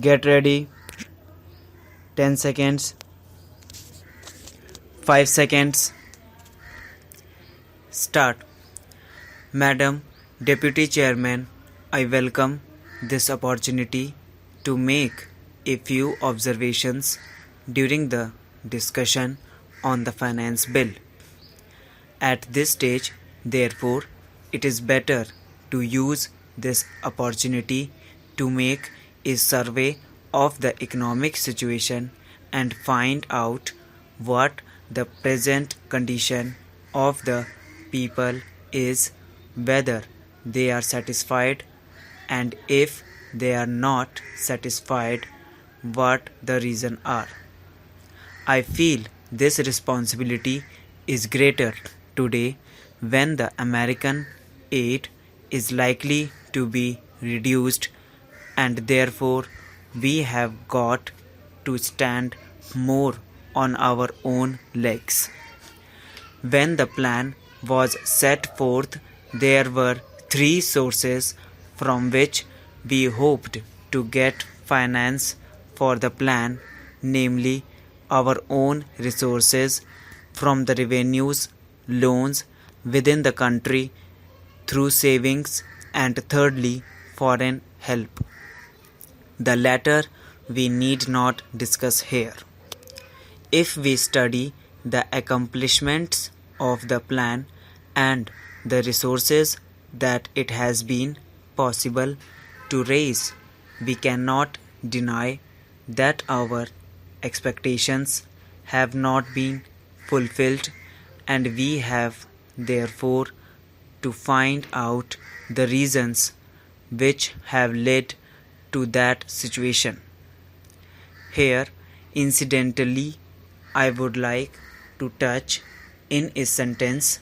Get ready. 10 seconds. 5 seconds. Start. Madam Deputy Chairman, I welcome this opportunity to make a few observations during the discussion on the finance bill. At this stage, therefore, it is better to use this opportunity to make a survey of the economic situation and find out what the present condition of the people is, whether they are satisfied, and if they are not satisfied, what the reasons are. I feel this responsibility is greater today when the American aid is likely to be reduced, and therefore we have got to stand more on our own legs. When the plan was set forth, there were three sources from which we hoped to get finance for the plan, namely our own resources from the revenues, loans within the country through savings, and thirdly, foreign help. The latter we need not discuss here. If we study the accomplishments of the plan and the resources that it has been possible to raise, we cannot deny that our expectations have not been fulfilled, and we have therefore to find out the reasons which have led to that situation. Here, incidentally, I would like to touch in a sentence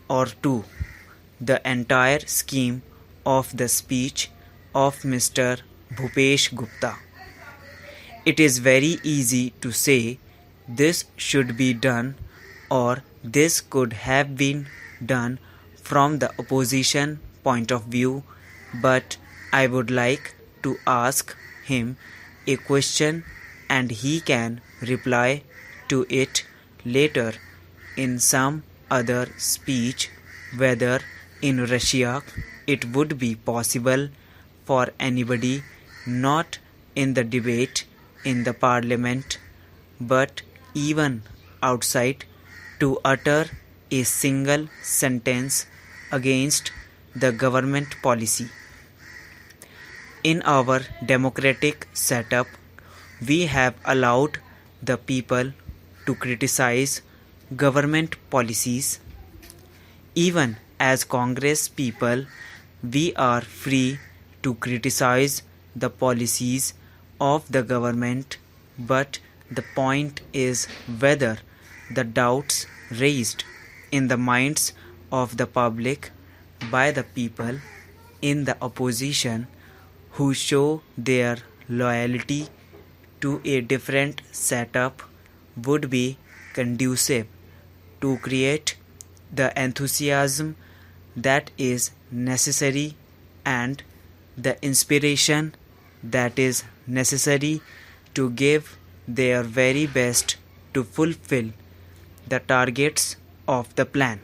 or two the entire scheme of the speech of Mr. Bhupesh Gupta. It is very easy to say this should be done or this could have been done from the opposition point of view, but I would like to ask him a question and he can reply to it later in some other speech, whether in Russia it would be possible for anybody not in the debate in the parliament but even outside to utter a single sentence against the government policy. In our democratic setup, we have allowed the people to criticize government policies. Even as Congress people, we are free to criticize the policies of the government, but the point is whether the doubts raised in the minds of the public by the people in the opposition who show their loyalty to a different setup would be conducive to create the enthusiasm that is necessary and the inspiration that is necessary to give their very best to fulfill the targets of the plan.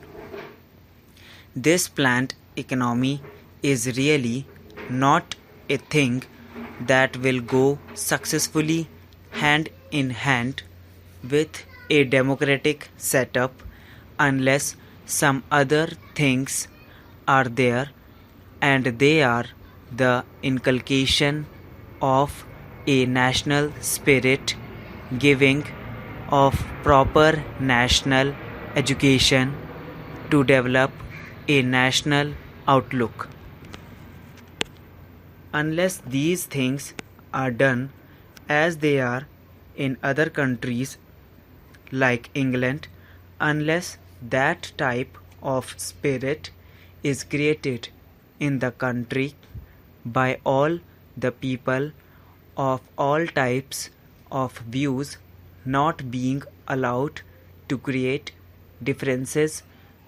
This planned economy is really not a thing that will go successfully hand in hand with a democratic setup unless some other things are there, and they are the inculcation of a national spirit, giving of proper national education to develop a national outlook. Unless these things are done as they are in other countries like England, unless that type of spirit is created in the country by all the people of all types of views, not being allowed to create differences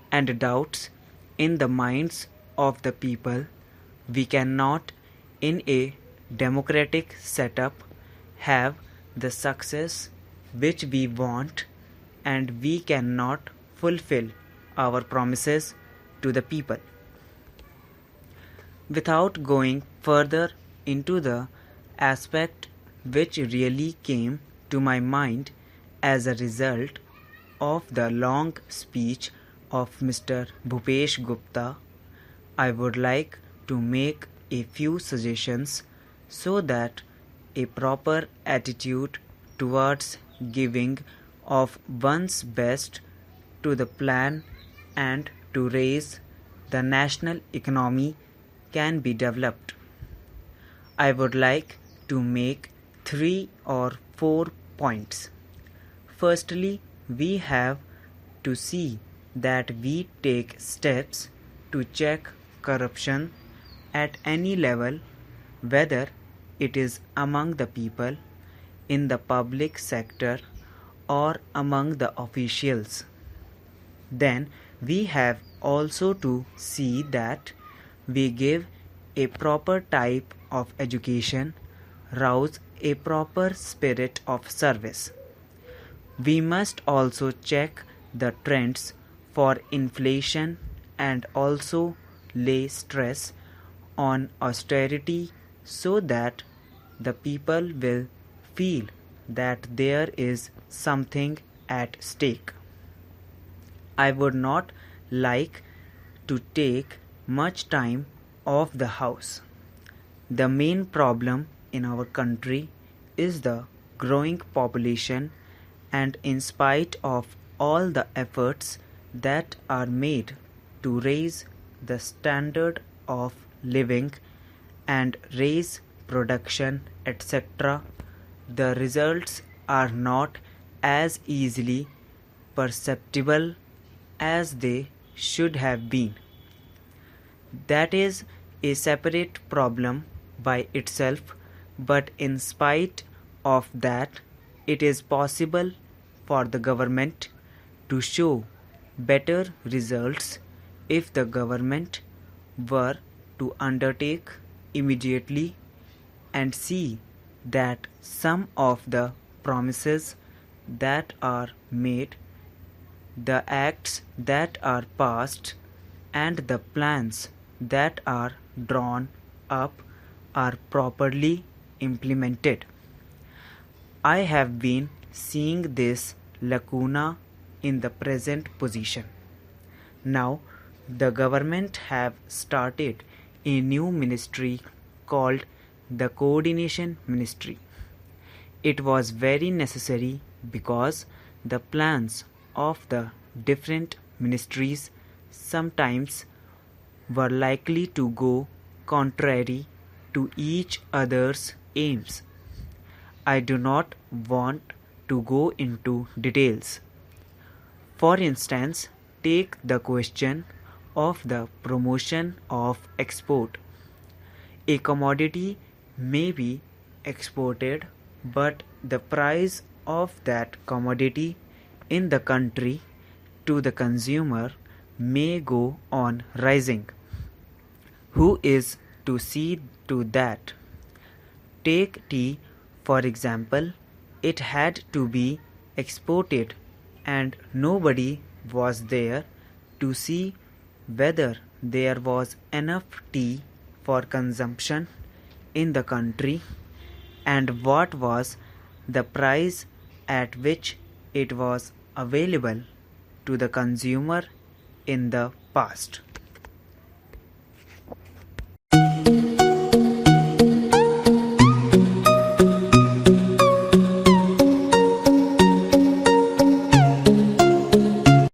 and doubts in the minds of the people, we cannot in a democratic setup have the success which we want, and we cannot fulfill our promises to the people. Without going further into the aspect which really came to my mind as a result of the long speech of Mr. Bhupesh Gupta, I would like to make a few suggestions so that a proper attitude towards giving of one's best to the plan and to raise the national economy can be developed. I would like to make 3 or 4 points. Firstly, we have to see that we take steps to check corruption at any level, whether it is among the people, in the public sector, or among the officials. Then we have also to see that we give a proper type of education, rouse a proper spirit of service. We must also check the trends for inflation and also lay stress on austerity so that the people will feel that there is something at stake. I would not like to take much time off the house. The main problem in our country is the growing population, and in spite of all the efforts that are made to raise the standard of living and raise production, etc., the results are not as easily perceptible as they should have been. That is a separate problem by itself, but in spite of that, it is possible for the government to show better results if the government were to undertake immediately and see that some of the promises that are made, the acts that are passed, and the plans that are drawn up are properly implemented. I have been seeing this lacuna in the present position. Now, the government have started a new ministry called the Coordination Ministry. It was very necessary because the plans of the different ministries sometimes were likely to go contrary to each other's aims. I do not want to go into details. For instance, take the question of the promotion of export. A commodity may be exported, but the price of that commodity in the country to the consumer may go on rising. Who is to see to that? Take tea, for example. It had to be exported, and nobody was there to see whether there was enough tea for consumption in the country and what was the price at which it was available to the consumer in the past.